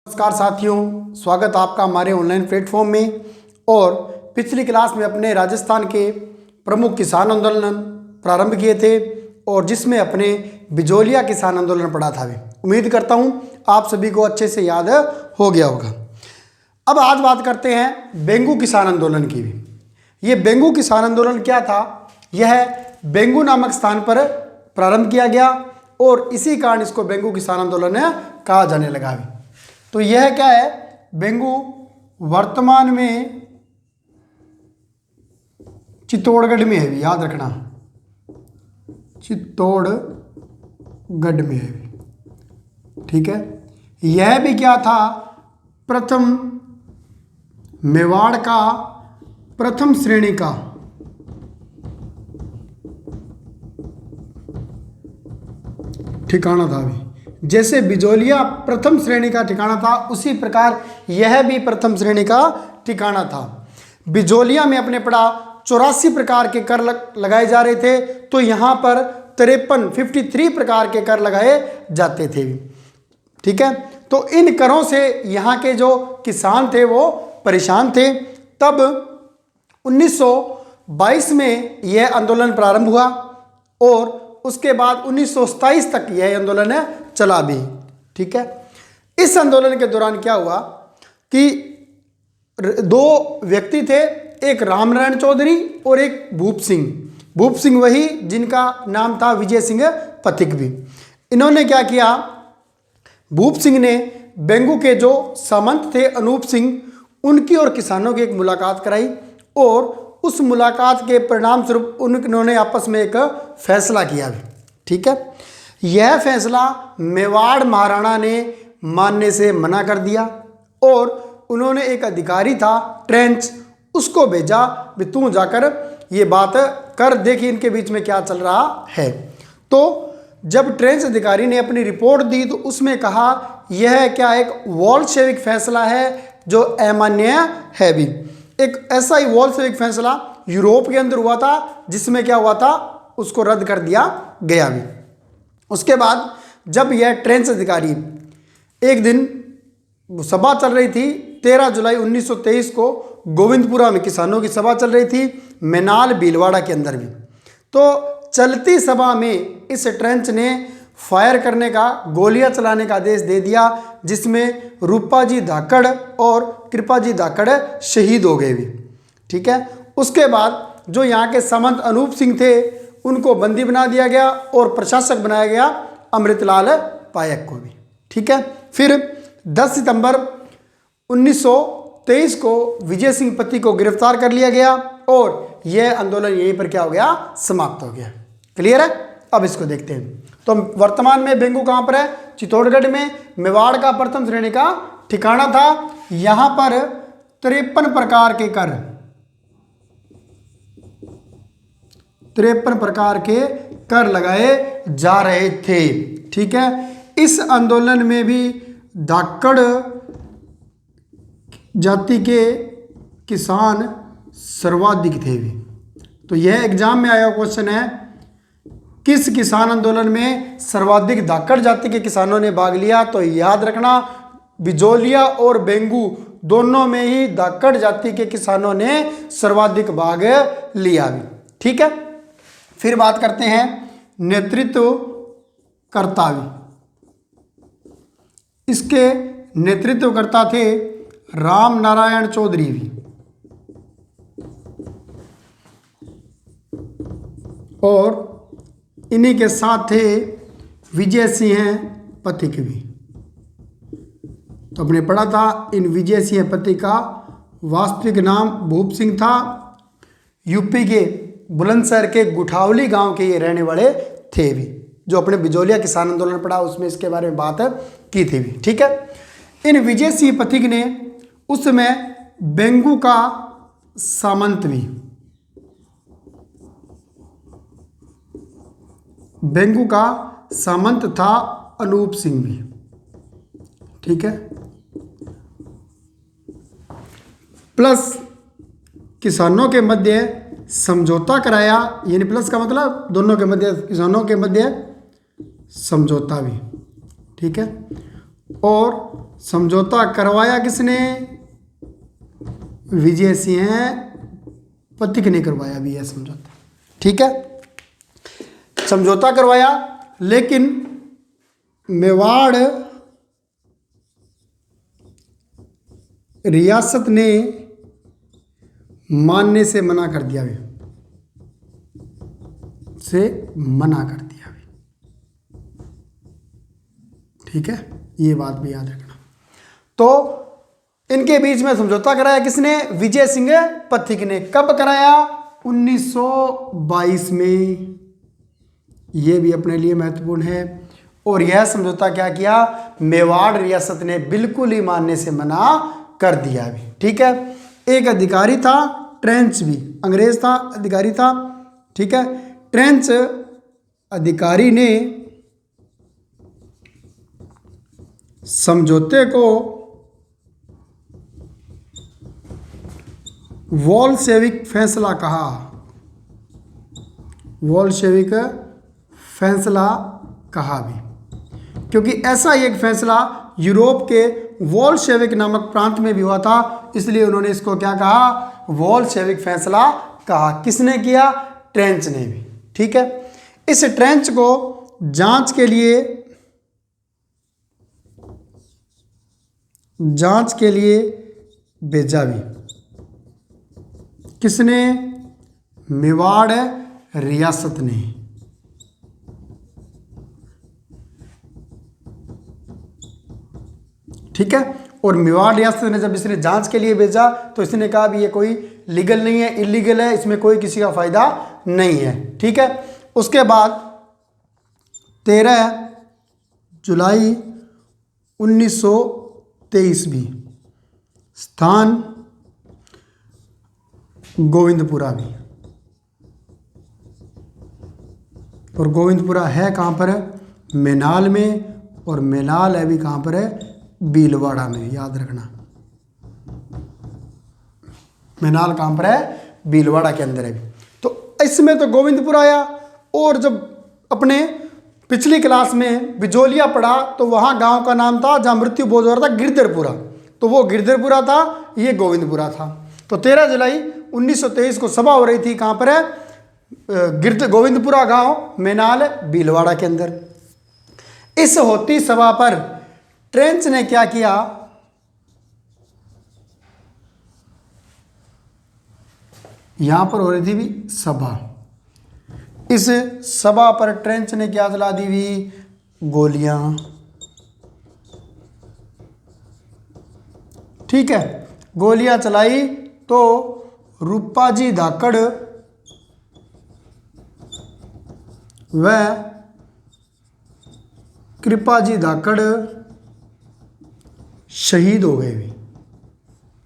नमस्कार साथियों, स्वागत आपका हमारे ऑनलाइन प्लेटफॉर्म में। और पिछली क्लास में अपने राजस्थान के प्रमुख किसान आंदोलन प्रारंभ किए थे और जिसमें अपने बिजोलिया किसान आंदोलन पढ़ा था। भी उम्मीद करता हूं आप सभी को अच्छे से याद हो गया होगा। अब आज बात करते हैं बेंगू किसान आंदोलन की भी। ये बेंगू किसान आंदोलन क्या था? यह बेंगू नामक स्थान पर प्रारंभ किया गया और इसी कारण इसको बेंगू किसान आंदोलन कहा जाने लगा। तो यह क्या है? बेंगू वर्तमान में चित्तौड़गढ़ में है भी, याद रखना, चित्तौड़गढ़ में है भी। ठीक है। यह भी क्या था? प्रथम मेवाड़ का प्रथम श्रेणी का ठिकाना था। भी जैसे बिजोलिया प्रथम श्रेणी का ठिकाना था, उसी प्रकार यह भी प्रथम श्रेणी का ठिकाना था। बिजोलिया में अपने पड़ा 84 प्रकार के कर लगाए जा रहे थे, तो यहाँ पर 53 प्रकार के कर लगाए जाते थे। ठीक है। तो इन करों से यहाँ के जो किसान थे वो परेशान थे। तब 1922 में यह आंदोलन प्रारंभ हुआ और उसके बाद 1927 तक यह आंदोलन चला भी। ठीक है। इस आंदोलन के दौरान क्या हुआ कि दो व्यक्ति थे, एक रामनारायण चौधरी और एक भूप सिंह। भूप सिंह वही जिनका नाम था विजय सिंह पथिक भी। इन्होंने क्या किया? भूप सिंह ने बेंगू के जो सामंत थे अनूप सिंह, उनकी और किसानों की एक मुलाकात कराई और उस मुलाकात के परिणाम स्वरूप उन्होंने आपस में एक फैसला किया। ठीक है। यह फैसला मेवाड़ महाराणा ने मानने से मना कर दिया और उन्होंने एक अधिकारी था ट्रेंच, उसको भेजा भी तू जाकर ये बात कर, देखिए इनके बीच में क्या चल रहा है। तो जब ट्रेंच अधिकारी ने अपनी रिपोर्ट दी तो उसमें कहा यह क्या एक वॉलशेविक फैसला है जो अमान्य है। भी एक ऐसा ही वॉलशेविक फैसला यूरोप के अंदर हुआ था जिसमें क्या हुआ था, उसको रद्द कर दिया गया। भी उसके बाद जब यह ट्रेंच अधिकारी, एक दिन सभा चल रही थी 13 जुलाई 1923 को गोविंदपुरा में किसानों की सभा चल रही थी, मैनाल भीलवाड़ा के अंदर भी। तो चलती सभा में इस ट्रेंच ने फायर करने का, गोलियां चलाने का आदेश दे दिया, जिसमें रूपाजी धाकड़ और कृपाजी धाकड़ शहीद हो गए भी। ठीक है। उसके बाद जो यहाँ के सामंत अनूप सिंह थे उनको बंदी बना दिया गया और प्रशासक बनाया गया अमृतलाल पायक को भी। ठीक है। फिर 10 सितंबर 1923 को विजय सिंह पति को गिरफ्तार कर लिया गया और यह आंदोलन यहीं पर क्या हो गया? समाप्त हो गया। क्लियर है? अब इसको देखते हैं। तो वर्तमान में बेंगू कहाँ पर है? चित्तौड़गढ़ में। मेवाड़ का प्रथम श्रेणी का ठिकाना था। यहां पर 53 प्रकार के कर, 53 प्रकार के कर लगाए जा रहे थे। ठीक है। इस आंदोलन में भी धाकड़ जाति के किसान सर्वाधिक थे भी। तो यह एग्जाम में आया क्वेश्चन है, किस किसान आंदोलन में सर्वाधिक धाकड़ जाति के किसानों ने भाग लिया? तो याद रखना बिजोलिया और बेंगू दोनों में ही धाकड़ जाति के किसानों ने सर्वाधिक भाग लिया भी। ठीक है। फिर बात करते हैं नेतृत्व कर्ता। इसके नेतृत्वकर्ता थे रामनारायण चौधरी भी और इन्हीं के साथ थे विजय सिंह पथिक भी। तो हमने पढ़ा था इन विजय सिंह पथिक का वास्तविक नाम भूप सिंह था। यूपी के बुलंदशहर के गुठावली गांव के ये रहने वाले थे भी। जो अपने बिजोलिया किसान आंदोलन पढ़ा उसमें इसके बारे में बात की थी भी। ठीक है। इन विजय सिंह पथिक ने उस समय बेंगू का सामंत भी, बेंगू का सामंत था अनूप सिंह भी। ठीक है। प्लस किसानों के मध्य समझौता कराया, यानी प्लस का मतलब दोनों के मध्य, किसानों के मध्य समझौता भी। ठीक है। और समझौता करवाया किसने? विजय सिंह पथिक ने करवाया भी है समझौता। ठीक है, समझौता करवाया, लेकिन मेवाड़ रियासत ने मानने से मना कर दिया भी, मना कर दिया भी। ठीक है, ये बात भी याद रखना। तो इनके बीच में समझौता कराया किसने? विजय सिंह पथिक ने। कब कराया? 1922 में। यह भी अपने लिए महत्वपूर्ण है। और यह समझौता क्या किया? मेवाड़ रियासत ने बिल्कुल ही मानने से मना कर दिया भी। ठीक है, एक अधिकारी था ट्रेंच, भी अंग्रेज था, अधिकारी था। ठीक है, ट्रेंच अधिकारी ने समझौते को वॉलशेविक फैसला कहा। वॉलशेविक फैसला कहा भी, क्योंकि ऐसा एक फैसला यूरोप के वॉलशेविक नामक प्रांत में भी हुआ था, इसलिए उन्होंने इसको क्या कहा? वॉलशेविक फैसला कहा। किसने किया? ट्रेंच ने भी। ठीक है, इस ट्रेंच को जांच के लिए भेजा भी। किसने? मेवाड़ रियासत ने। ठीक है, और मेवाड़ रियासत ने जब इसने जांच के लिए भेजा तो इसने कहा भी ये कोई लीगल नहीं है, इलीगल है, इसमें कोई किसी का फायदा नहीं है। ठीक है, उसके बाद 13 जुलाई 1923 भी, स्थान गोविंदपुरा भी। और गोविंदपुरा है कहाँ पर? मेनाल में। और मेनाल है भी कहाँ पर है? भीलवाड़ा में, याद रखना। मेनाल कहाँ पर है? भीलवाड़ा के अंदर है भी। तो इसमें तो गोविंदपुरा आया। और जब अपने पिछली क्लास में बिजोलिया पढ़ा तो वहाँ गांव का नाम था जहाँ मृत्यु बोध हो रहा था, गिरधरपुरा। तो वो गिरधरपुरा था, ये गोविंदपुरा था। तो 13 जुलाई 1923 को सभा हो रही थी, कहाँ पर है? गोविंदपुरा गांव, मेनाल, भीलवाड़ा के अंदर। इस होती सभा पर ट्रेंच ने क्या किया? यहां पर हो रही थी भी सभा। इस सभा पर ट्रेंच ने क्या चला दी भी? गोलियां। ठीक है, गोलियां चलाई तो रूपाजी धाकड़ व कृपाजी धाकड़ शहीद हो गए भी।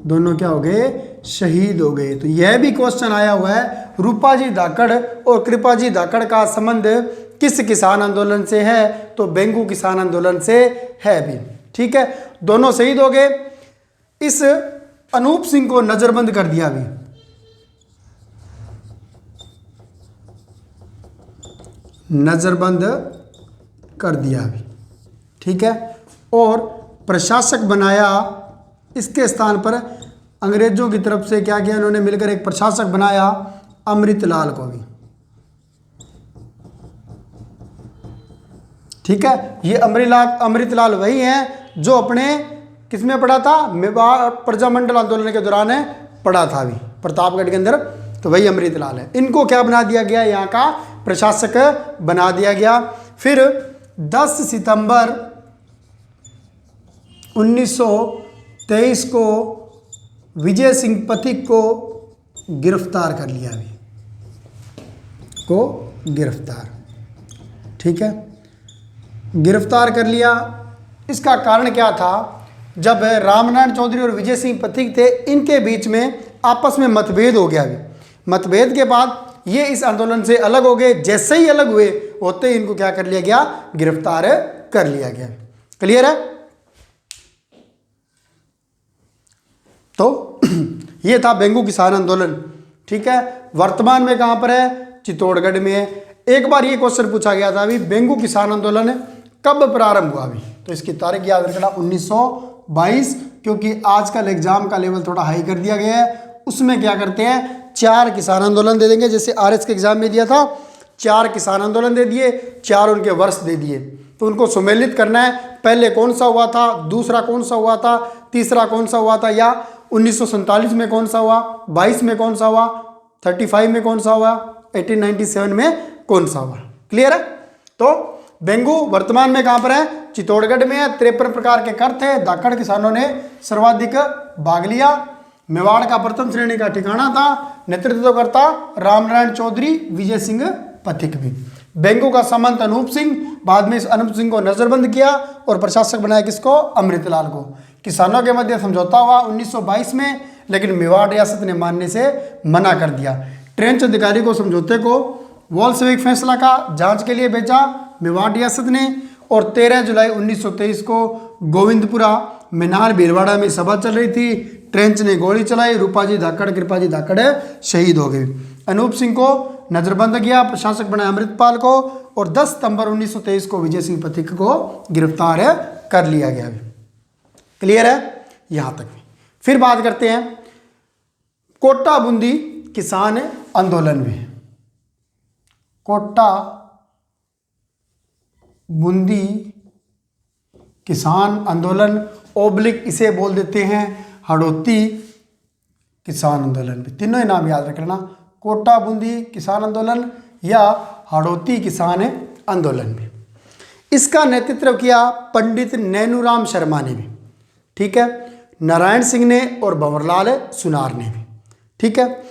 दोनों क्या हो गए? शहीद हो गए। तो यह भी क्वेश्चन आया हुआ है, रूपाजी धाकड़ और कृपाजी धाकड़ का संबंध किस किसान आंदोलन से है? तो बेंगू किसान आंदोलन से है भी। ठीक है, दोनों शहीद हो गए। इस अनूप सिंह को नजरबंद कर दिया भी। नजरबंद कर दिया भी। ठीक है, और प्रशासक बनाया। इसके स्थान पर अंग्रेजों की तरफ से क्या किया? इन्होंने मिलकर एक प्रशासक बनाया, अमृतलाल को भी। ठीक है, ये अमृतलाल वही हैं जो अपने किसमें पढ़ा था? मेवाड़ प्रजामंडल आंदोलन के दौरान पढ़ा था अभी प्रतापगढ़ के अंदर। तो वही अमृतलाल है। इनको क्या बना दिया गया? यहाँ का प्रशासक बना दिया गया। फिर 10 सितंबर 1923 को विजय सिंह पथिक को गिरफ्तार कर लिया अभी। गिरफ्तार। ठीक है, गिरफ्तार कर लिया। इसका कारण क्या था? जब रामनारायण चौधरी और विजय सिंह पथिक थे, इनके बीच में आपस में मतभेद हो गया अभी। मतभेद के बाद ये इस आंदोलन से अलग हो गए। जैसे ही अलग हुए होते ही इनको क्या कर लिया गया? गिरफ्तार कर लिया गया। क्लियर है? तो ये था बेंगू किसान आंदोलन। ठीक है, वर्तमान में कहां पर है? चित्तौड़गढ़ में है। एक बार ये क्वेश्चन पूछा गया था अभी, बेंगू किसान आंदोलन कब प्रारंभ हुआ अभी? तो इसकी तारीख याद रखना, 1922, क्योंकि आजकल एग्जाम का लेवल थोड़ा हाई कर दिया गया है, उसमें क्या करते हैं 4 किसान आंदोलन दे देंगे। जैसे आरएस के एग्जाम में दिया था 4 किसान आंदोलन दे दिए, 4 उनके वर्ष दे दिए, तो उनको सम्मिलित करना है। पहले कौन सा हुआ था, दूसरा कौन सा हुआ था, तीसरा कौन सा हुआ था, या 1947 में कौन सा हुआ, 22 में कौन सा हुआ, 35 में कौन सा हुआ, 1897 में कौन सा हुआ। क्लियर है। तो बेंगू वर्तमान में कहां पर है, चित्तौड़गढ़ में है। 53 प्रकार के कर थे, धाकड़ किसानों ने सर्वाधिक भाग लिया। मेवाड़ का प्रथम श्रेणी का ठिकाना था, नेतृत्व करता रामनारायण चौधरी, विजय सिंह पथिक भी। बेंगू का सामंत अनूप सिंह, बाद में इस अनूप सिंह को नजरबंद किया और प्रशासक बनाया किसको, अमृतलाल को। किसानों के मध्य समझौता हुआ 1922 में, लेकिन मेवाड़ रियासत ने मानने से मना कर दिया। ट्रेंच अधिकारी को समझौते को वॉल्सविक फैसला का जांच के लिए भेजा मेवाड़ रियासत ने, और 13 जुलाई 1923 को गोविंदपुरा मीनार भीलवाड़ा में सभा चल रही थी। ट्रेंच ने गोली चलाई, रूपाजी धाकड़ कृपाजी धाकड़ शहीद हो गए। अनूप सिंह को नजरबंद किया, प्रशासक बनाया अमृतपाल को, और 10 सितंबर 1923 को विजय सिंह पथिक को गिरफ्तार कर लिया गया। क्लियर है यहां तक भी। फिर बात करते हैं कोटा बूंदी किसान आंदोलन में। कोटा बूंदी किसान आंदोलन, ओब्लिक इसे बोल देते हैं हड़ौती किसान आंदोलन भी। तीनों ही नाम याद रख लेना, कोटा बूंदी किसान आंदोलन या हड़ौती किसान आंदोलन भी। इसका नेतृत्व किया पंडित नैनूराम शर्मा ने भी, ठीक है, नारायण सिंह ने और भंवरलाल सुनार ने भी, ठीक है।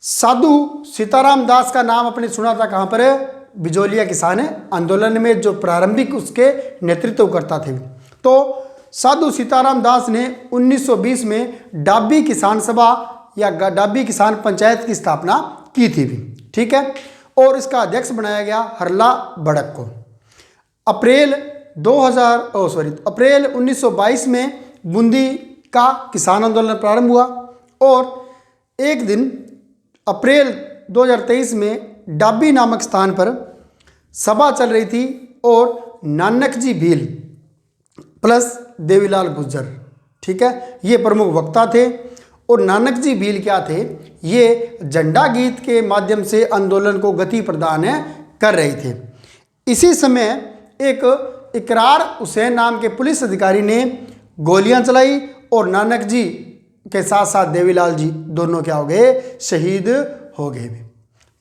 साधु सीताराम दास का नाम अपने सुना था कहाँ पर, बिजोलिया किसान आंदोलन में, जो प्रारंभिक उसके नेतृत्व करता थे। तो साधु सीताराम दास ने 1920 में डाबी किसान सभा या डाबी किसान पंचायत की स्थापना की थी भी, ठीक है, और इसका अध्यक्ष बनाया गया हरला बड़क को। अप्रैल 1922 में बूंदी का किसान आंदोलन प्रारंभ हुआ, और एक दिन अप्रैल 2023 में डाबी नामक स्थान पर सभा चल रही थी, और नानक जी भील प्लस देवीलाल गुज्जर, ठीक है, ये प्रमुख वक्ता थे। और नानक जी भील क्या थे, ये झंडा गीत के माध्यम से आंदोलन को गति प्रदान कर रहे थे। इसी समय एक इकरार हुसैन नाम के पुलिस अधिकारी ने गोलियां चलाई, और नानक जी के साथ साथ देवीलाल जी दोनों क्या हो गए, शहीद हो गए,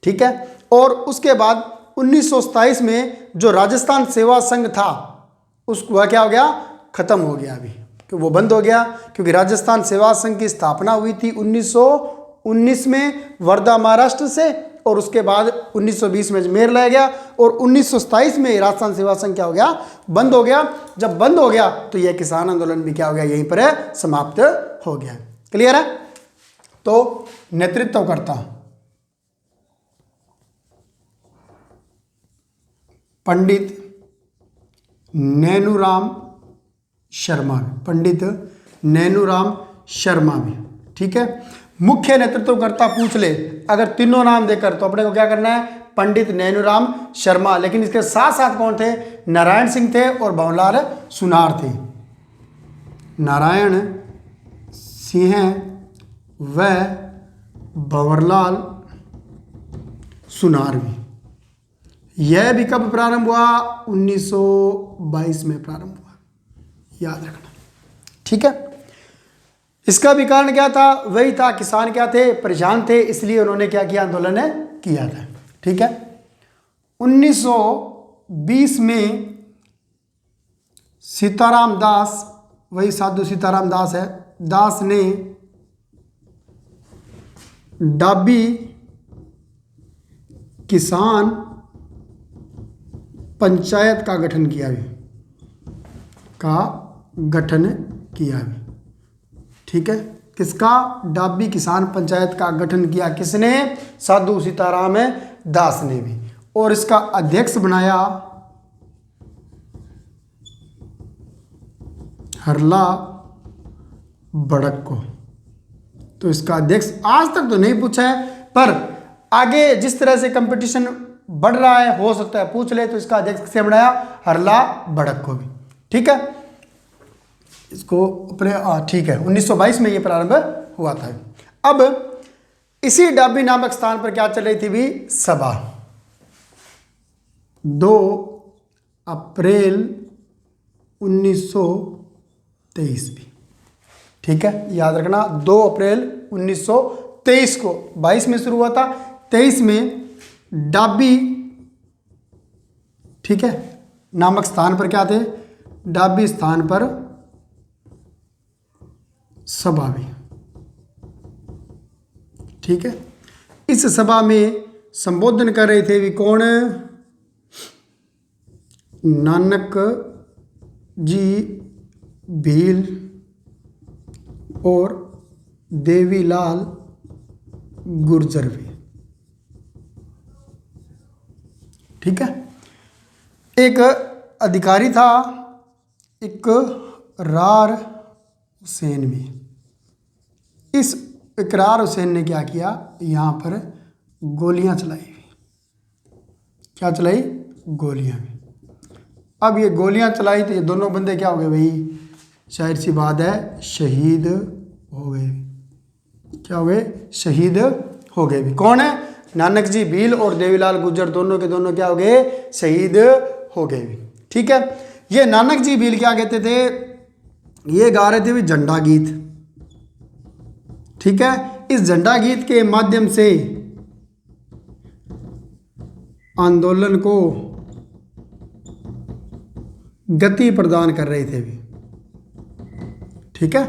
ठीक है। और उसके बाद 1927 में जो राजस्थान सेवा संघ था वह क्या हो गया, खत्म हो गया, अभी वो बंद हो गया, क्योंकि राजस्थान सेवा संघ की स्थापना हुई थी 1919 में वर्धा महाराष्ट्र से, और उसके बाद 1920 में अजमेर लाया गया, और 1927 में राजस्थान सेवा संघ क्या हो गया, बंद हो गया। जब बंद हो गया तो यह किसान आंदोलन भी क्या हो गया, यहीं पर समाप्त हो गया। क्लियर है। तो नेतृत्व करता पंडित नैनूराम शर्मा, पंडित नैनूराम शर्मा भी, ठीक है। मुख्य नेतृत्वकर्ता पूछ ले अगर तीनों नाम देकर, तो अपने को क्या करना है, पंडित नैनूराम शर्मा, लेकिन इसके साथ साथ कौन थे, नारायण सिंह थे और भंवरलाल सुनार थे। नारायण सिंह व भंवरलाल सुनार भी। यह भी कब प्रारंभ हुआ, 1922 में प्रारंभ हुआ, याद रखना, ठीक है। इसका भी कारण क्या था, वही था, किसान क्या थे, परेशान थे, इसलिए उन्होंने क्या किया, आंदोलन किया था, ठीक है। 1920 में सीताराम दास, वही साधु सीताराम दास है, दास ने डाबी किसान पंचायत का गठन किया भी, ठीक है। किसका, डाबी किसान पंचायत का गठन किया किसने, साधु सीताराम दास ने भी, और इसका अध्यक्ष बनाया हरला बड़क को। तो इसका अध्यक्ष आज तक तो नहीं पूछा है, पर आगे जिस तरह से कंपटीशन बढ़ रहा है हो सकता है पूछ ले। तो इसका अध्यक्ष किसे बनाया, हरला बड़क को भी, ठीक है। इसको ठीक है, 1922 में ये प्रारंभ हुआ था। अब इसी डाबी नामक स्थान पर क्या चल रही थी भी सभा, 2 अप्रैल 1923 भी, ठीक है, याद रखना 2 अप्रैल 1923 को, 22 में शुरू हुआ था, 23 में डाबी, ठीक है, नामक स्थान पर क्या थे, डाबी स्थान पर सभा भी, ठीक है। इस सभा में संबोधन कर रहे थे भी कौन, नानक जी भील और देवीलाल गुर्जर भी, ठीक है। एक अधिकारी था इकरार हुसैन भी, इस इकरार हुसैन ने क्या किया, यहाँ पर गोलियां चलाई, क्या चलाई, गोलियां भी। अब ये गोलियां चलाई तो ये दोनों बंदे क्या हो गए भाई, जाहिर सी बात है शहीद हो गए, क्या हो गए, शहीद हो गए भी। कौन है, नानक जी भील और देवीलाल गुर्जर, दोनों के दोनों क्या हो गए, शहीद हो गए भी, ठीक है। ये नानक जी भील क्या कहते थे, ये गा रहे थे भी झंडा गीत, ठीक है। इस झंडा गीत के माध्यम से आंदोलन को गति प्रदान कर रहे थे भी, ठीक है।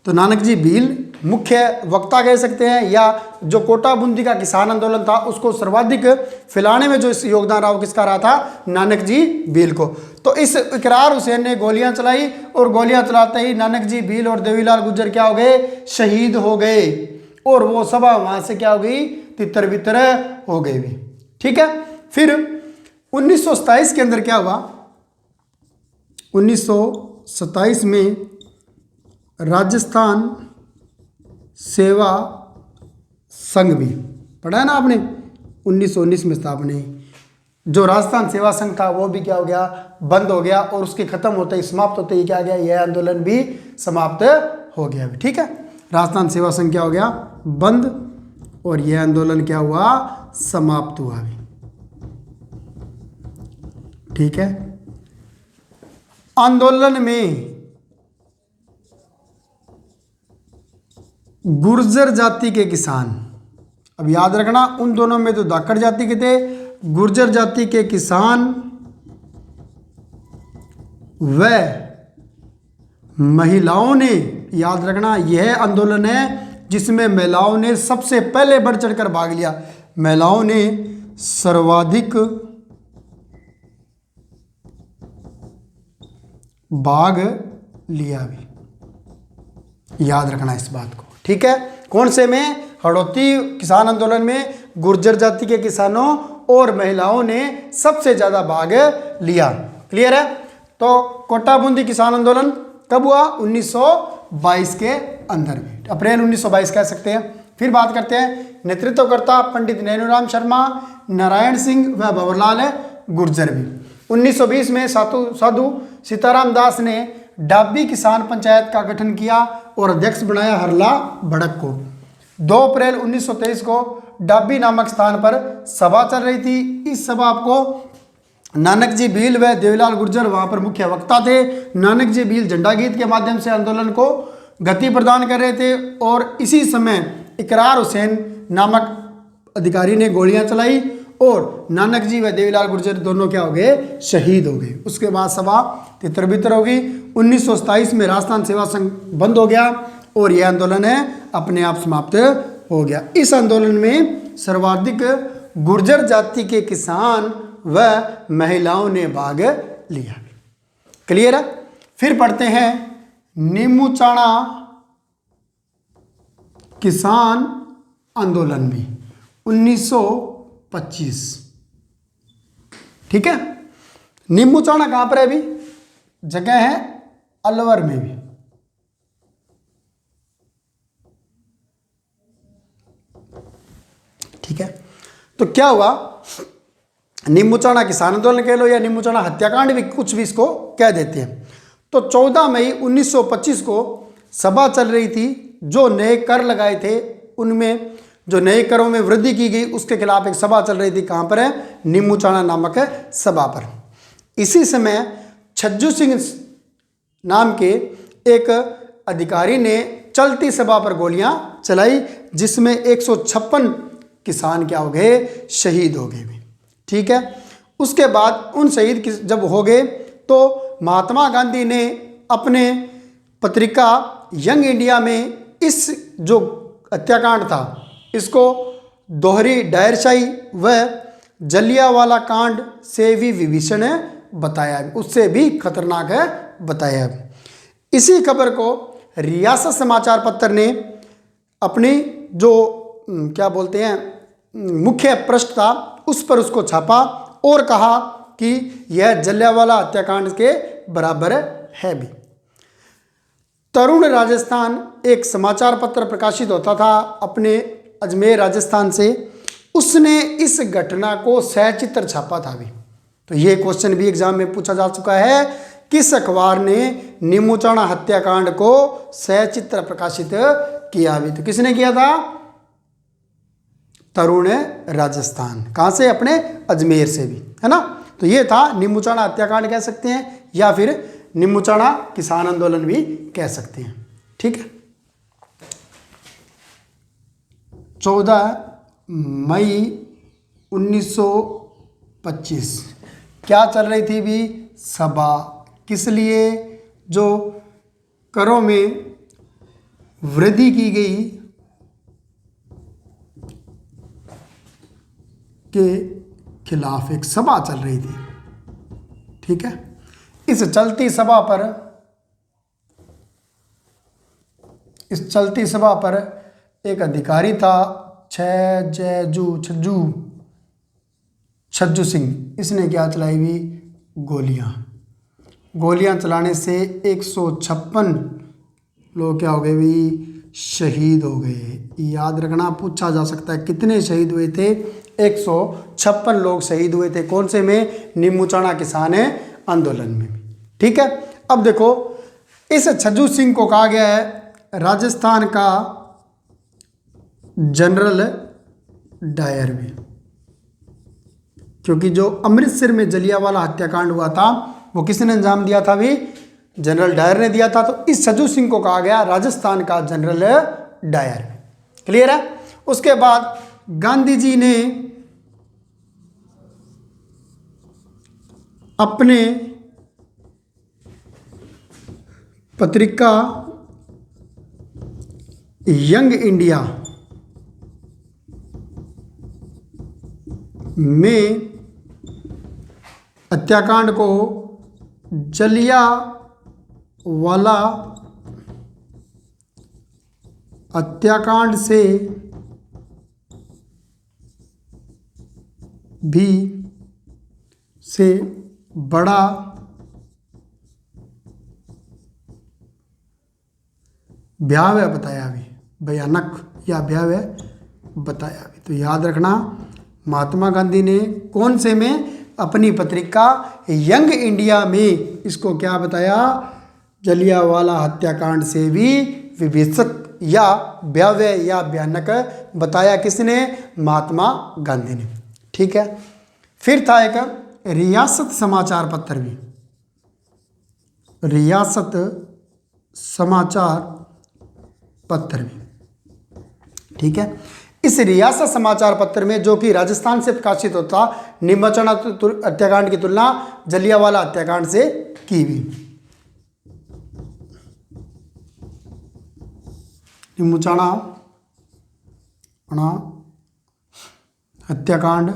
तो नानक जी भील मुख्य वक्ता कह सकते हैं, या जो कोटा बूंदी का किसान आंदोलन था उसको सर्वाधिक फैलाने में जो इस योगदान रहा वो किसका रहा था, नानक जी भील को। तो इस इकरार हुसैन ने गोलियां चलाई और गोलियां चलाते ही नानक जी भील और देवीलाल गुर्जर क्या हो गए, शहीद हो गए, और वो सभा वहां से क्या हो गई, तितर बितर हो गई भी, ठीक है। फिर 1927 के अंदर क्या हुआ, 1927 में राजस्थान सेवा संघ भी पढ़ा है ना आपने, 1919 में स्थापना, जो राजस्थान सेवा संघ था वो भी क्या हो गया, बंद हो गया, और उसके खत्म होते ही, समाप्त होते ही क्या गया, यह आंदोलन भी समाप्त हो गया भी, ठीक है। राजस्थान सेवा संघ क्या हो गया, बंद, और यह आंदोलन क्या हुआ, समाप्त हुआ भी, ठीक है। आंदोलन में गुर्जर जाति के किसान, अब याद रखना उन दोनों में तो धाकड़ जाति के थे, गुर्जर जाति के किसान व महिलाओं ने, याद रखना यह आंदोलन है जिसमें महिलाओं ने सबसे पहले बढ़ चढ़कर भाग लिया, महिलाओं ने सर्वाधिक भाग लिया भी, याद रखना इस बात को, ठीक है। कौन से में, हड़ौती किसान आंदोलन में गुर्जर जाति के किसानों और महिलाओं ने सबसे ज्यादा भाग लिया, क्लियर है। तो कोटा बूंदी किसान आंदोलन कब हुआ, 1922 के अंदर में, अप्रैल 1922 कह सकते हैं। फिर बात करते हैं नेतृत्वकर्ता पंडित नैनूराम शर्मा, नारायण सिंह व भंवरलाल गुर्जर भी। 1920 में साधु सीताराम दास ने डाबी किसान पंचायत का गठन किया और अध्यक्ष बनाया हरला भड़क को। 2 अप्रैल 1923 को डाबी नामक स्थान पर सभा चल रही थी। इस सभा को नानक जी भील व देवीलाल गुर्जर वहां पर मुख्य वक्ता थे। नानक जी भील झंडा गीत के माध्यम से आंदोलन को गति प्रदान कर रहे थे और इसी समय इकरार हुसैन नामक अधिकारी ने गोलियां चलाई और नानक जी व देवीलाल गुर्जर दोनों क्या हो गए, शहीद हो गए। उसके बाद सभा तितर बितर हो गई। 1927 में राजस्थान सेवा संघ बंद हो गया और यह आंदोलन है अपने आप समाप्त हो गया। इस आंदोलन में सर्वाधिक गुर्जर जाति के किसान व महिलाओं ने भाग लिया। क्लियर है। फिर पढ़ते हैं नीमूचाणा किसान आंदोलन भी 1925। ठीक है। नीमूचाणा कहां पर है? अभी जगह है अलवर में भी। ठीक है। तो क्या हुआ, नीमूचाणा किसान आंदोलन कह लो या नीमूचाणा हत्याकांड भी, कुछ भी इसको कह देते हैं। तो 14 मई 1925 को सभा चल रही थी। जो नए कर लगाए थे उनमें, जो नए करों में वृद्धि की गई उसके खिलाफ एक सभा चल रही थी। कहाँ पर है? नीमूचाणा नामक सभा पर। इसी समय छज्जू सिंह नाम के एक अधिकारी ने चलती सभा पर गोलियां चलाई, जिसमें 156 किसान क्या हो गए? शहीद हो गए। ठीक है। उसके बाद उन शहीद जब हो गए तो महात्मा गांधी ने अपने पत्रिका यंग इंडिया में इस जो हत्याकांड था इसको दोहरी डायरशाही व जलियांवाला कांड से भी विभीषण बताया, उससे भी खतरनाक है बताया। इसी खबर को रियासत समाचार पत्र ने अपनी जो क्या बोलते हैं मुख्य पृष्ठ था उस पर उसको छापा और कहा कि यह जलियांवाला हत्याकांड के बराबर है भी। तरुण राजस्थान एक समाचार पत्र प्रकाशित होता था अपने अजमेर राजस्थान से, उसने इस घटना को सचित्र छापा था भी। तो ये क्वेश्चन भी एग्जाम में पूछा जा चुका है, किस अखबार ने नीमूचाणा हत्याकांड को सचित्र प्रकाशित किया भी? तो किसने किया था? तरुण राजस्थान। कहाँ से? अपने अजमेर से भी, है ना। तो ये था नीमूचाणा हत्याकांड कह सकते हैं या फिर नीमूचाणा किसान आंदोलन भी कह सकते हैं। ठीक है। 14 मई 1925 क्या चल रही थी भी? सभा। किस लिए? जो करों में वृद्धि की गई के खिलाफ एक सभा चल रही थी। ठीक है। इस चलती सभा पर एक अधिकारी था छज्जू सिंह। इसने क्या चलाई भी? गोलियां चलाने से 156 लोग क्या हो गए भी? शहीद हो गए। याद रखना, पूछा जा सकता है कितने शहीद हुए थे? 156 लोग शहीद हुए थे। कौन से में? नीमूचाणा किसान आंदोलन में। ठीक है। अब देखो, इस छज्जू सिंह को कहा गया है राजस्थान का जनरल डायर भी, क्योंकि जो अमृतसर में जलियांवाला हत्याकांड हुआ था वो किसने अंजाम दिया था भी? जनरल डायर ने दिया था। तो इस छज्जू सिंह को कहा गया राजस्थान का जनरल डायर। क्लियर है। उसके बाद गांधी जी ने अपने पत्रिका यंग इंडिया में हत्याकांड को जलियांवाला हत्याकांड से भी से बड़ा भयावह बताया भी, भयानक या भयावह बताया भी। तो याद रखना, महात्मा गांधी ने कौन से में? अपनी पत्रिका यंग इंडिया में इसको क्या बताया? जलियांवाला हत्याकांड से भी विभत्सक या भयावह या भयानक बताया। किसने? महात्मा गांधी ने। ठीक है। फिर था एक रियासत समाचार पत्र भी, रियासत समाचार पत्र भी। ठीक है। इस रियासत समाचार पत्र में, जो कि राजस्थान से प्रकाशित होता, नीमूचाणा हत्याकांड की तुलना जलियांवाला हत्याकांड से की भी। नीमूचाणा हत्याकांड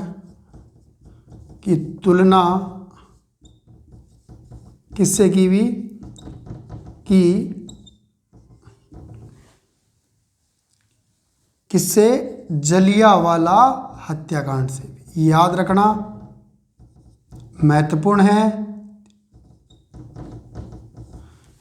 की तुलना किससे की भी? कि किससे? जलियांवाला हत्याकांड से भी। याद रखना, महत्वपूर्ण है।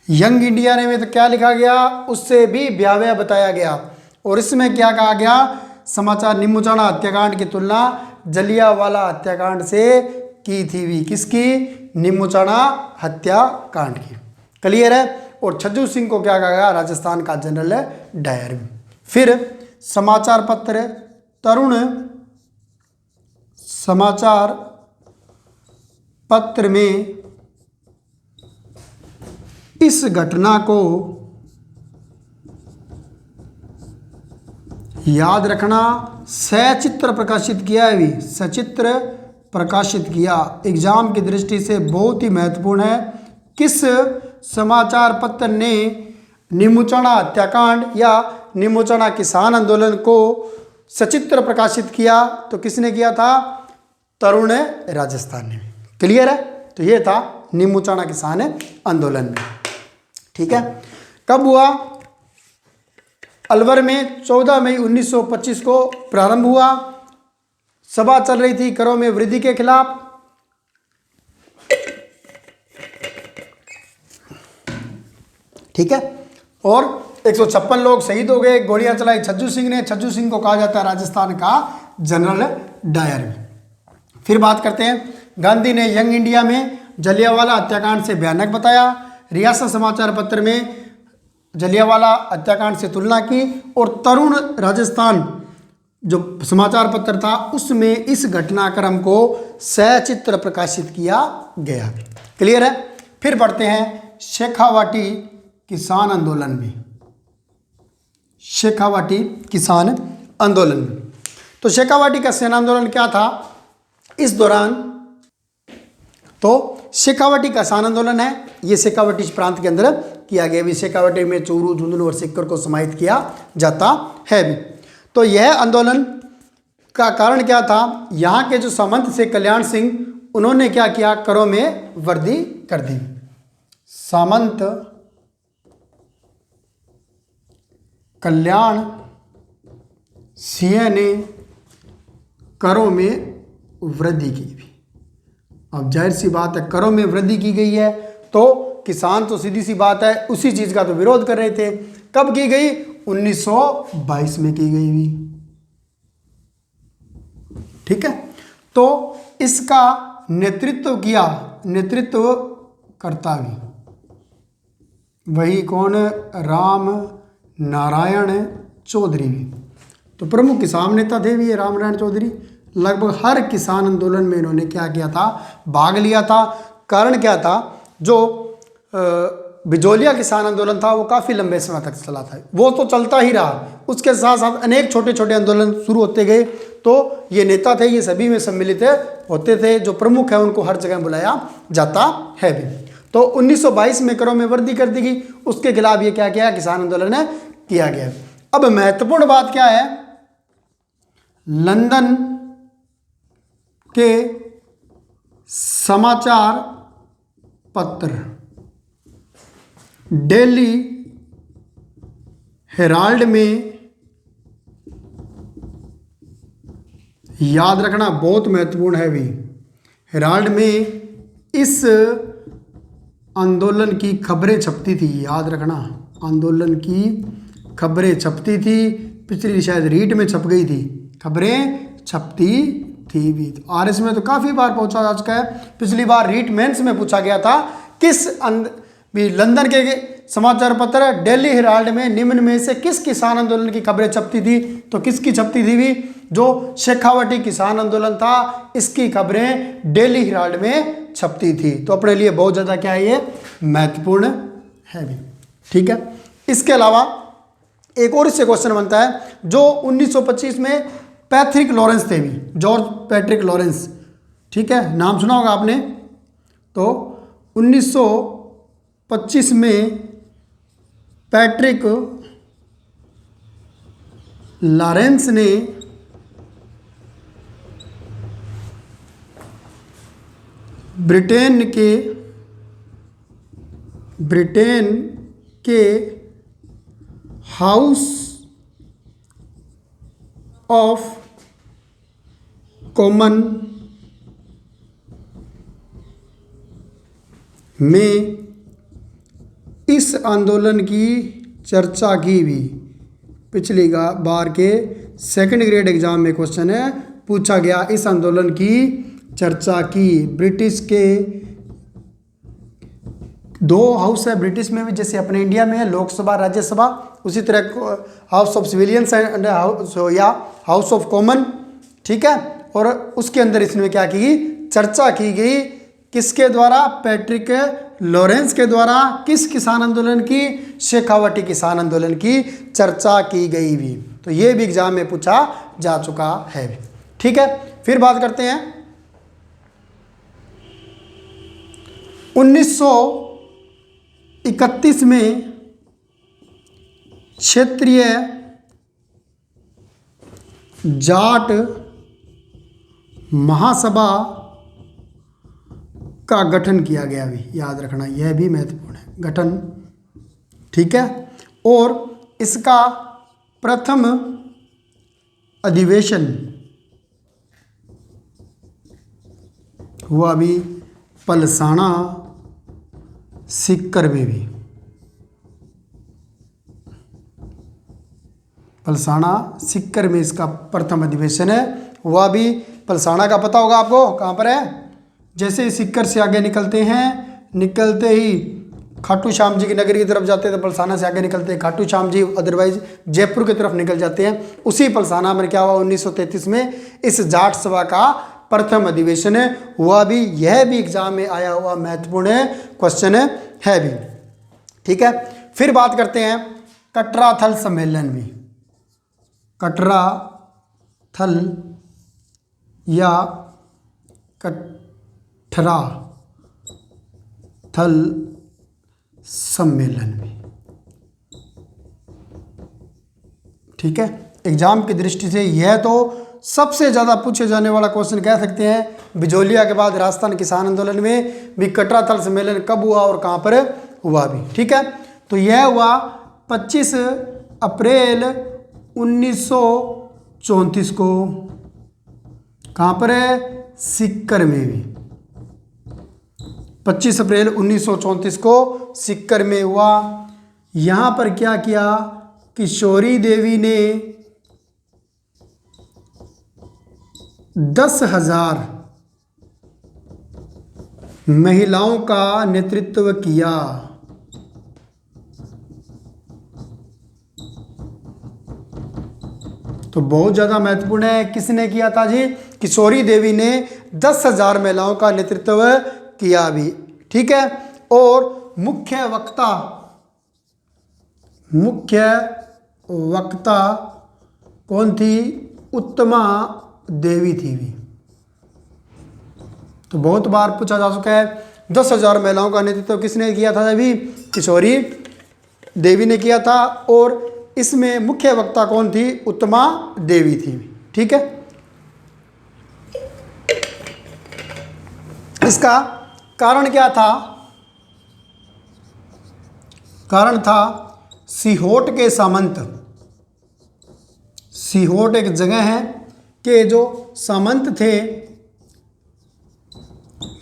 यंग इंडिया ने में तो क्या लिखा गया? उससे भी भयावह बताया गया। और इसमें क्या कहा गया? समाचार नीमूचाणा हत्याकांड की तुलना जलियांवाला हत्याकांड से की थी भी। किसकी? नीमूचाणा हत्याकांड की। क्लियर है। और छज्जू सिंह को क्या कहा गया, राजस्थान का जनरल डायर भी। फिर समाचार पत्र तरुण समाचार पत्र में इस घटना को याद रखना, सचित्र प्रकाशित किया है भी, सचित्र प्रकाशित किया, एग्जाम की दृष्टि से बहुत ही महत्वपूर्ण है। किस समाचार पत्र ने निमुचना हत्याकांड या निमुचना किसान आंदोलन को सचित्र प्रकाशित किया, तो किसने किया था, तरुण राजस्थान ने। क्लियर है। तो ये था निमुचना किसान आंदोलन में। ठीक है। कब हुआ, अलवर में 14 मई 1925 को प्रारंभ हुआ। सभा चल रही थी करों में वृद्धि के खिलाफ। ठीक है। और 156 लोग शहीद हो गए, गोलियां चलाई छज्जू सिंह ने। छज्जू सिंह को कहा जाता है राजस्थान का जनरल डायर। फिर बात करते हैं, गांधी ने यंग इंडिया में जलियांवाला हत्याकांड से भयानक बताया। रियासत समाचार पत्र में जलियांवाला हत्याकांड से तुलना की। और तरुण राजस्थान जो समाचार पत्र था उसमें इस घटनाक्रम को सचित्र प्रकाशित किया गया। क्लियर है। फिर बढ़ते हैं शेखावाटी किसान आंदोलन में। शेखावाटी किसान आंदोलन। तो शेखावाटी का किसान आंदोलन क्या था इस दौरान, तो शेखावाटी का किसान आंदोलन है, ये शेखावाटी प्रांत के अंदर किया गया भी। शेखावाटी में चूरू, झुंझुनू और सीकर को समाहित किया जाता है भी। तो यह आंदोलन का कारण क्या था, यहाँ के जो सामंत थे कल्याण सिंह, उन्होंने क्या किया, करों में वृद्धि कर दी। सामंत कल्याण सिंह ने करों में वृद्धि की भी। अब जाहिर सी बात है, करों में वृद्धि की गई है तो किसान तो सीधी सी बात है उसी चीज का तो विरोध कर रहे थे। कब की गई, 1922 में की गई भी। ठीक है। तो इसका नेतृत्व किया, नेतृत्व करता भी वही कौन, राम नारायण चौधरी भी। तो प्रमुख किसान नेता थे भी ये राम नारायण चौधरी। लगभग हर किसान आंदोलन में इन्होंने क्या किया था, भाग लिया था। कारण क्या था, जो बिजोलिया किसान आंदोलन था वो काफ़ी लंबे समय तक चला था, वो तो चलता ही रहा। उसके साथ साथ अनेक छोटे छोटे आंदोलन शुरू होते गए। तो ये नेता थे, ये सभी में सम्मिलित होते थे। जो प्रमुख है उनको हर जगह बुलाया जाता है भी। तो 1922 में करों में वृद्धि कर दी गई, उसके खिलाफ ये क्या किया, किसान आंदोलन किया गया। अब महत्वपूर्ण बात क्या है, लंदन के समाचार पत्र डेली हेराल्ड में, याद रखना बहुत महत्वपूर्ण है भी, हेराल्ड में इस आंदोलन की खबरें छपती थी। याद रखना आंदोलन की खबरें छपती थी। पिछली शायद रीट में छप गई थी, खबरें छपती थी भी। आरएस में तो काफ़ी बार पहुंचा जा चुका है। पिछली बार रीट मेंस में पूछा गया था किस भी लंदन के समाचार पत्र डेली हेराल्ड में निम्न में से किस किसान आंदोलन की खबरें छपती थी, तो किसकी छपती थी भी, जो शेखावाटी किसान आंदोलन था इसकी खबरें डेली हेराल्ड में छपती थी। तो अपने लिए बहुत ज़्यादा क्या है, ये महत्वपूर्ण है भी। ठीक है। इसके अलावा एक और इससे क्वेश्चन बनता है, जो 1925 में पैट्रिक लॉरेंस थे भी, जॉर्ज पैट्रिक लॉरेंस, ठीक है, नाम सुना होगा आपने। तो 1925 में पैट्रिक लॉरेंस ने ब्रिटेन के हाउस ऑफ कॉमन में इस आंदोलन की चर्चा की भी। पिछली बार के सेकंड ग्रेड एग्जाम में क्वेश्चन है पूछा गया, इस आंदोलन की चर्चा की। ब्रिटिश के दो हाउस है ब्रिटिश में भी, जैसे अपने इंडिया में है लोकसभा राज्यसभा, उसी तरह हाउस ऑफ सिविलियंस एंड या हाउस ऑफ कॉमन, ठीक है। और उसके अंदर इसमें क्या की गई, चर्चा की गई, किसके द्वारा, पैट्रिक लॉरेंस के द्वारा। किस किसान आंदोलन की, शेखावटी किसान आंदोलन की चर्चा की गई भी। तो ये भी एग्जाम में पूछा जा चुका है, ठीक है। फिर बात करते हैं 1931 में क्षेत्रीय जाट महासभा का गठन किया गया, भी याद रखना, यह भी महत्वपूर्ण है, गठन, ठीक है। और इसका प्रथम अधिवेशन हुआ भी पलसाना सीकर में भी, पलसाना सीकर में इसका प्रथम अधिवेशन है, हुआ भी। पलसाना का पता होगा आपको कहाँ पर है, जैसे ही सीकर से आगे निकलते हैं, निकलते ही खाटू श्याम जी की नगरी की तरफ जाते हैं, तो पलसाना से आगे निकलते हैं खाटू श्याम जी, अदरवाइज जयपुर की तरफ निकल जाते हैं। उसी पलसाना में क्या हुआ, 1933 में इस जाट सभा का प्रथम अधिवेशन हुआ भी। यह भी एग्जाम में आया हुआ महत्वपूर्ण क्वेश्चन है भी, ठीक है। फिर बात करते हैं कटरा थल सम्मेलन भी, कटरा थल या कटरा थल सम्मेलन भी, ठीक है। एग्जाम की दृष्टि से यह तो सबसे ज़्यादा पूछे जाने वाला क्वेश्चन कह सकते हैं। बिजोलिया के बाद राजस्थान किसान आंदोलन में भी कटरा थल सम्मेलन कब हुआ और कहाँ पर हुआ भी, ठीक है। तो यह हुआ 25 अप्रैल 1934 को, कहाँ पर है, सीकर में भी। 25 अप्रैल 1934 को सीकर में हुआ। यहाँ पर क्या किया, किशोरी देवी ने 10,000 महिलाओं का नेतृत्व किया। तो बहुत ज़्यादा महत्वपूर्ण है, किसने किया था जी, किशोरी देवी ने 10,000 महिलाओं का नेतृत्व किया भी, ठीक है। और मुख्य वक्ता कौन थी, उत्तमा देवी थी भी। तो बहुत बार पूछा जा चुका है, 10,000 महिलाओं का नेतृत्व किसने किया था, अभी किशोरी देवी ने किया था। और इसमें मुख्य वक्ता कौन थी, उत्तमा देवी थी, ठीक है। इसका कारण क्या था, कारण था सीहोट के सामंत, सीहोट एक जगह है कि जो सामंत थे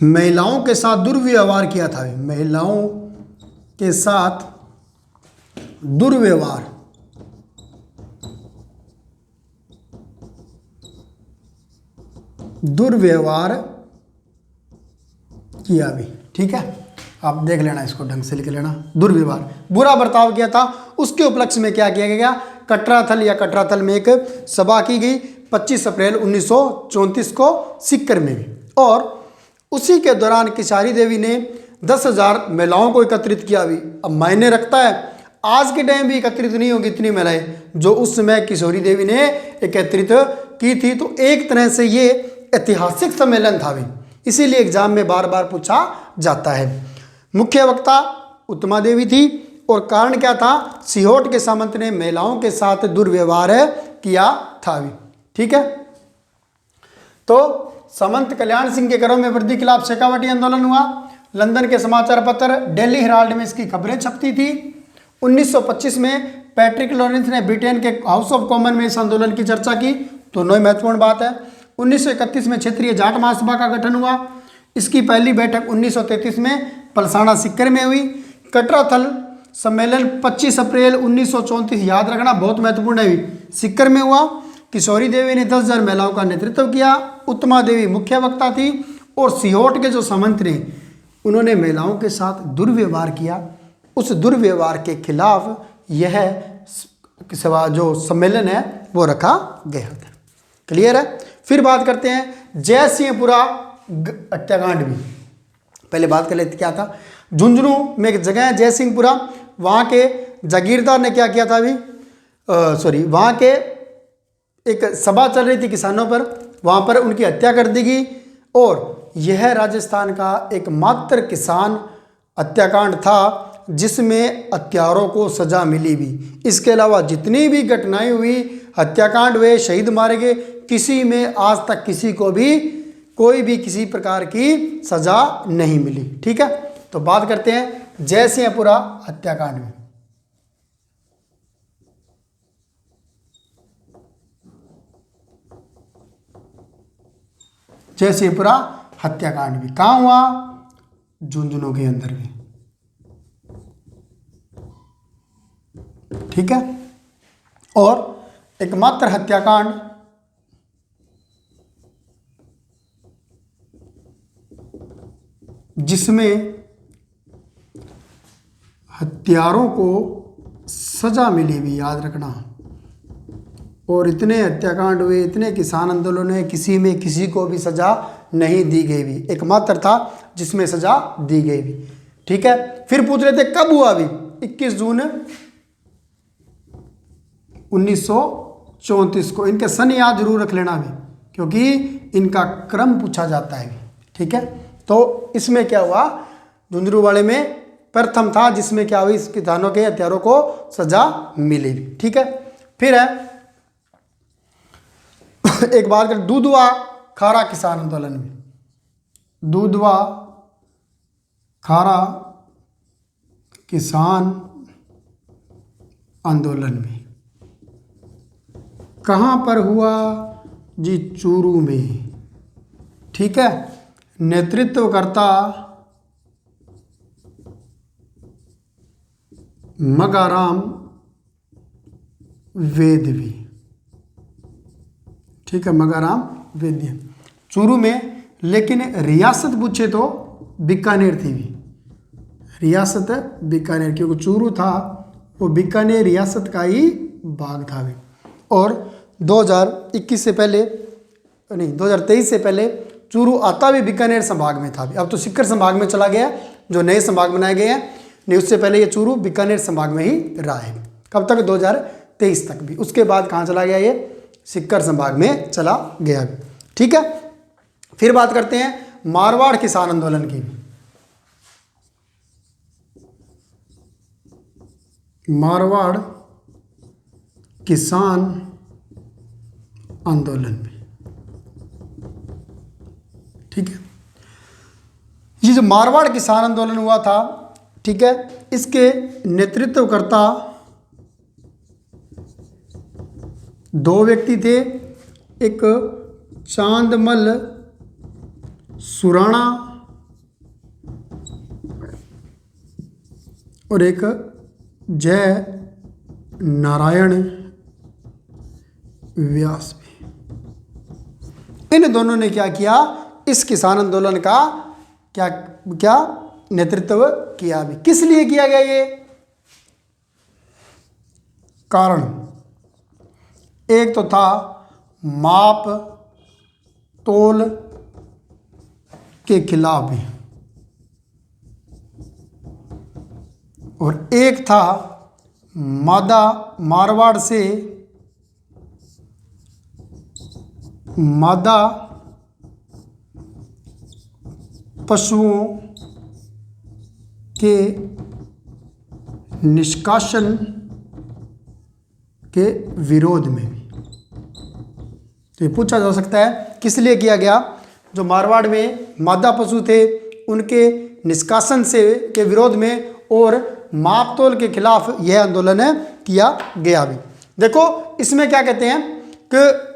महिलाओं के साथ दुर्व्यवहार किया था, महिलाओं के साथ दुर्व्यवहार किया भी, ठीक है। आप देख लेना, इसको ढंग से लिख लेना, दुर्व्यवहार, बुरा बर्ताव किया था। उसके उपलक्ष्य में क्या किया गया, कटराथल या कटराथल में एक सभा की गई 25 अप्रैल 1934 को सीकर में भी। और उसी के दौरान किशोरी देवी ने 10,000 महिलाओं को एकत्रित किया भी। अब मायने रखता है, आज के टाइम भी एकत्रित नहीं होगी इतनी महिलाएं जो उस समय किशोरी देवी ने एकत्रित की थी। तो एक तरह से ये ऐतिहासिक सम्मेलन था भी, इसीलिए एग्जाम में बार बार पूछा जाता है। मुख्य वक्ता उत्तमा देवी थी और कारण क्या था, सीहोट के सामंत ने महिलाओं के साथ दुर्व्यवहार किया था भी, ठीक है। तो सामंत कल्याण सिंह के करों में वृद्धि के खिलाफ शेखावटी आंदोलन हुआ। लंदन के समाचार पत्र डेली हेराल्ड में इसकी खबरें छपती थी। 1925 में पैट्रिक लॉरेंस ने ब्रिटेन के हाउस ऑफ कॉमन में इस आंदोलन की चर्चा की, दोनों महत्वपूर्ण बात है। 1931 में क्षेत्रीय जाट महासभा का गठन हुआ। इसकी पहली बैठक 1933 में पलसाना सीकर में हुई। कटराथल सम्मेलन 25 अप्रैल 1934, याद रखना बहुत महत्वपूर्ण है, सीकर में हुआ। किशोरी देवी ने 10,000 महिलाओं का नेतृत्व किया। उत्तमा देवी मुख्य वक्ता थी और सीहोट के जो सामंत ने उन्होंने महिलाओं के साथ दुर्व्यवहार किया। उस दुर्व्यवहार के खिलाफ यह जो सम्मेलन है वो रखा गया था। क्लियर है। फिर बात करते हैं जयसिंहपुरा हत्याकांड भी। पहले बात कर लेते क्या था। झुंझुनू में एक जगह है जयसिंहपुरा, वहाँ के जागीरदार ने क्या किया था अभी वहाँ के एक सभा चल रही थी किसानों पर, वहाँ पर उनकी हत्या कर दी गई। और यह राजस्थान का एकमात्र किसान हत्याकांड था जिसमें हत्यारों को सजा मिली भी। इसके अलावा जितनी भी घटनाएं हुई, हत्याकांड हुए, शहीद मारे गए, किसी में आज तक किसी को भी कोई भी किसी प्रकार की सजा नहीं मिली। ठीक है। तो बात करते हैं जयसिंहपुरा हत्याकांड में। जयसिंहपुरा हत्याकांड भी कहाँ हुआ? झुंझुनू के अंदर भी। ठीक है। और एकमात्र हत्याकांड जिसमें हत्यारों को सजा मिली भी, याद रखना। और इतने हत्याकांड हुए, इतने किसान आंदोलन हुए, किसी में किसी को भी सजा नहीं दी गई भी, एकमात्र था जिसमें सजा दी गई भी। ठीक है। फिर पूछ रहे थे कब हुआ भी? 21 जून 1934 को। इनके सन याद जरूर रख लेना भी, क्योंकि इनका क्रम पूछा जाता है। ठीक है। तो इसमें क्या हुआ? झुंझुनू वाले में प्रथम था जिसमें क्या हुई, इस किसानों के हत्यारों को सजा मिली। ठीक है। फिर है एक बात कर, दूधवा खारा किसान आंदोलन में। दूधवा खारा किसान आंदोलन में कहाँ पर हुआ जी? चूरू में। ठीक है। नेतृत्वकर्ता मगाराम वेदवी। ठीक है, मगाराम वेद्य चूरू में। लेकिन रियासत पूछे तो बीकानेर थी भी, रियासत बीकानेर, क्योंकि चूरू था वो बीकानेर रियासत का ही भाग था भी। और 2021 से पहले नहीं 2023 से पहले चूरू आता भी बीकानेर संभाग में था भी। अब तो सीकर संभाग में चला गया, जो नए संभाग बनाए गए हैं। नहीं, उससे पहले ये चूरू बीकानेर संभाग में ही रहा है। कब तक? 2023 तक भी। उसके बाद कहाँ चला गया? ये सीकर संभाग में चला गया भी। ठीक है। फिर बात करते हैं मारवाड़ किसान आंदोलन की। मारवाड़ किसान आंदोलन में। ठीक है। ये जो मारवाड़ किसान आंदोलन हुआ था, ठीक है, इसके नेतृत्वकर्ता दो व्यक्ति थे। एक चांदमल सुराणा और एक जय नारायण व्यास भी। इन दोनों ने क्या किया? इस किसान आंदोलन का क्या नेतृत्व किया भी। किस लिए किया गया ये? कारण एक तो था माप तोल के खिलाफ भी, और एक था मारवाड़ से मादा पशुओं के निष्कासन के विरोध में भी। तो ये पूछा जा सकता है किस लिए किया गया? जो मारवाड़ में मादा पशु थे उनके निष्कासन से के विरोध में और मापतोल के खिलाफ यह आंदोलन किया गया भी। देखो इसमें क्या कहते हैं कि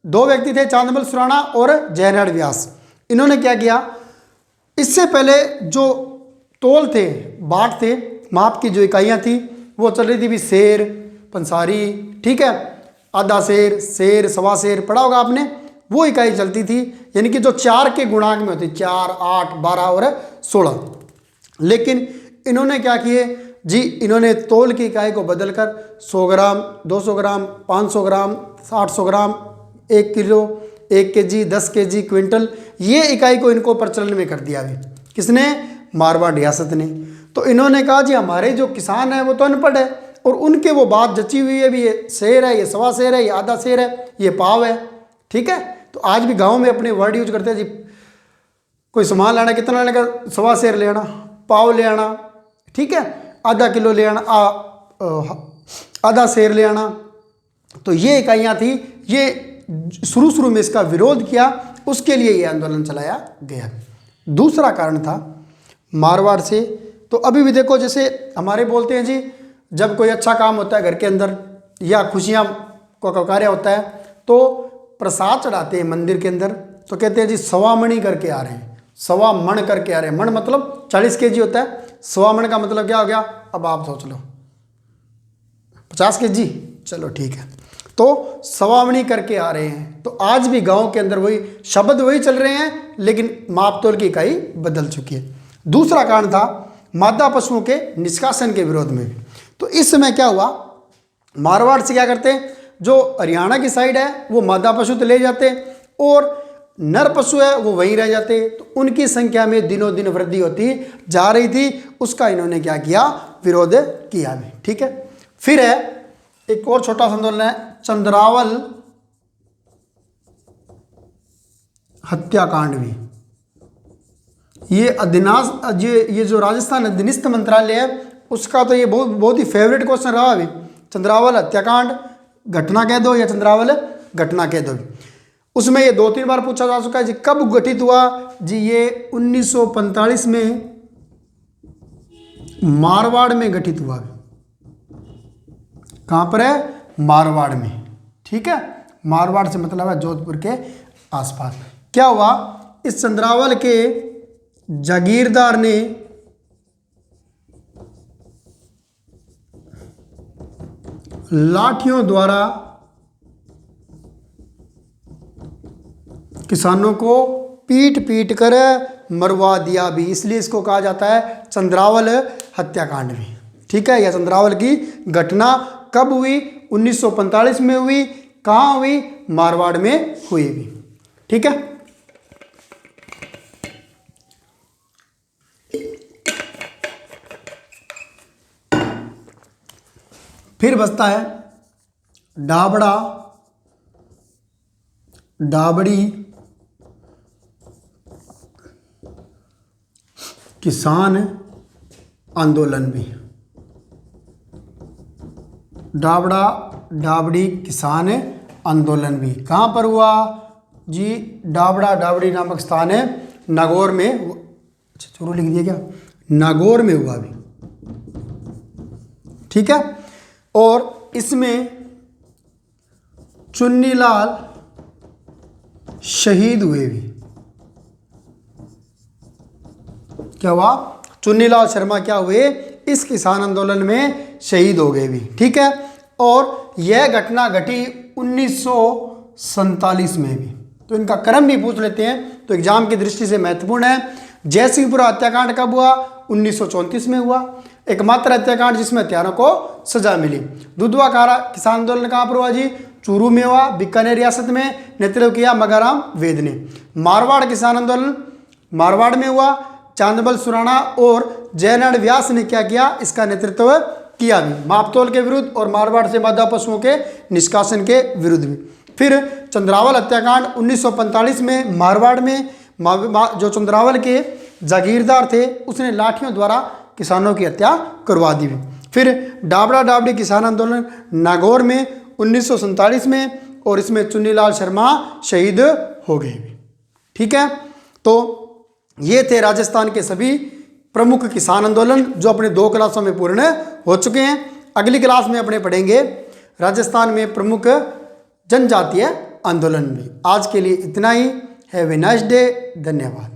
दो व्यक्ति थे, चांदमल सुराणा और जयनारायण व्यास। इन्होंने क्या किया? इससे पहले जो तोल थे, बाट थे, माप की जो इकाइयाँ थी वो चल रही थी भी सेर, पंसारी, ठीक है, आधा सेर, सेर, सवा सेर, पढ़ा होगा आपने। वो इकाई चलती थी, यानी कि जो 4 के गुणांक में होती, 4, 8, 12 और 16। लेकिन इन्होंने क्या किए जी, इन्होंने तौल की इकाई को बदलकर 100 ग्राम, 200 ग्राम, 500 ग्राम, 800 ग्राम, 1 किलो, 1 केजी, 10 केजी, क्विंटल, ये इकाई को इनको प्रचलन में कर दिया अभी। किसने? मारवाड़ रियासत ने। तो इन्होंने कहा जी हमारे जो किसान हैं वो तो अनपढ़ है, और उनके वो बात जची हुई है भी, ये शेर है, ये सवा शेर है, ये आधा शेर है, ये पाव है, ठीक है। तो आज भी गाँव में अपने वर्ड यूज करते हैं जी, कोई सामान लेना कितना लेने का, सवा शेर ले आना, पाव ले आना, ठीक है, आधा किलो ले आना, आधा शेर ले आना। तो ये इकाइयाँ थी, ये शुरू में इसका विरोध किया, उसके लिए ये आंदोलन चलाया गया। दूसरा कारण था मारवाड़ से, तो अभी भी देखो जैसे हमारे बोलते हैं जी, जब कोई अच्छा काम होता है घर के अंदर या खुशियाँ का कार्य होता है तो प्रसाद चढ़ाते हैं मंदिर के अंदर, तो कहते हैं जी सवा मणि करके आ रहे हैं, सवा मण करके आ रहे हैं। मण मतलब 40 केजी होता है, सवा मण का मतलब क्या हो गया, अब आप सोच लो 50 केजी, चलो ठीक है, तो सवामणी करके आ रहे हैं। तो आज भी गांव के अंदर वही शब्द वही चल रहे हैं, लेकिन मापतोल की इकाई बदल चुकी है। दूसरा कारण था मादा पशुओं के निष्कासन के विरोध में भी। तो इस समय क्या हुआ, मारवाड़ से क्या करते हैं, जो हरियाणा की साइड है वो मादा पशु तो ले जाते और नर पशु है वो वहीं रह जाते, तो उनकी संख्या में दिनों दिन वृद्धि होती जा रही थी। उसका इन्होंने क्या किया, विरोध किया भी, ठीक है। फिर है एक और छोटा सा आंदोलन है, चंद्रावल हत्याकांड भी। ये अधिनाश, ये जो राजस्थान अधीनस्थ मंत्रालय है उसका तो ये बहुत ही फेवरेट क्वेश्चन रहा अभी। चंद्रावल हत्याकांड घटना कह दो या चंद्रावल घटना कह दो। उसमें ये 2-3 बार पूछा जा चुका है जी, कब गठित हुआ जी, ये 1945 में मारवाड़ में गठित हुआ। कहाँ पर है, मारवाड़ में, ठीक है। मारवाड़ से मतलब है जोधपुर के आसपास। क्या हुआ, इस चंद्रावल के जागीरदार ने लाठियों द्वारा किसानों को पीट कर मरवा दिया भी, इसलिए इसको कहा जाता है चंद्रावल हत्याकांड भी, ठीक है। यह चंद्रावल की घटना कब हुई, 1945 में हुई। कहाँ हुई, मारवाड़ में हुई भी, ठीक है। फिर बचता है डाबड़ा डाबड़ी किसान आंदोलन भी। डाबड़ा डाबड़ी किसान आंदोलन भी कहाँ पर हुआ जी, डाबड़ा डाबड़ी नामक स्थान है नागौर में। अच्छा चूरू लिख दिया क्या, नागौर में हुआ भी, ठीक है। और इसमें चुन्नीलाल शहीद हुए भी। क्या हुआ, चुन्नीलाल शर्मा क्या हुए, इस किसान आंदोलन में शहीद हो गए भी, ठीक है। और यह घटना घटी 1947 में भी। तो इनका क्रम भी पूछ लेते हैं, तो एग्जाम की दृष्टि से महत्वपूर्ण है। जयसिंहपुरा हत्याकांड कब हुआ, 1934 में हुआ, एकमात्र हत्याकांड जिसमें हत्यारों को सजा मिली। दुधवा कारा किसान आंदोलन कहाँ पर हुआ जी, चूरू में हुआ, बीकानेर रियासत में, नेतृत्व किया मगाराम वेद ने। मारवाड़ किसान आंदोलन मारवाड़ में हुआ, चांदबल सुराणा और जयनारायण व्यास ने क्या किया, इसका नेतृत्व किया भी, मापतोल के विरुद्ध और मारवाड़ से मादा पशुओं के निष्कासन के विरुद्ध भी। फिर चंद्रावल हत्याकांड 1945 में मारवाड़ में, जो चंद्रावल के जागीरदार थे उसने लाठियों द्वारा किसानों की हत्या करवा दी भी। फिर डाबड़ा डाबड़ी किसान आंदोलन नागौर में 1947 में, और इसमें चुन्नीलाल शर्मा शहीद हो गए भी, ठीक है। तो ये थे राजस्थान के सभी प्रमुख किसान आंदोलन जो अपने 2 क्लासों में पूर्ण हो चुके हैं। अगली क्लास में अपने पढ़ेंगे राजस्थान में प्रमुख जनजातीय आंदोलन भी। आज के लिए इतना ही। हैव ए नाइस डे, धन्यवाद।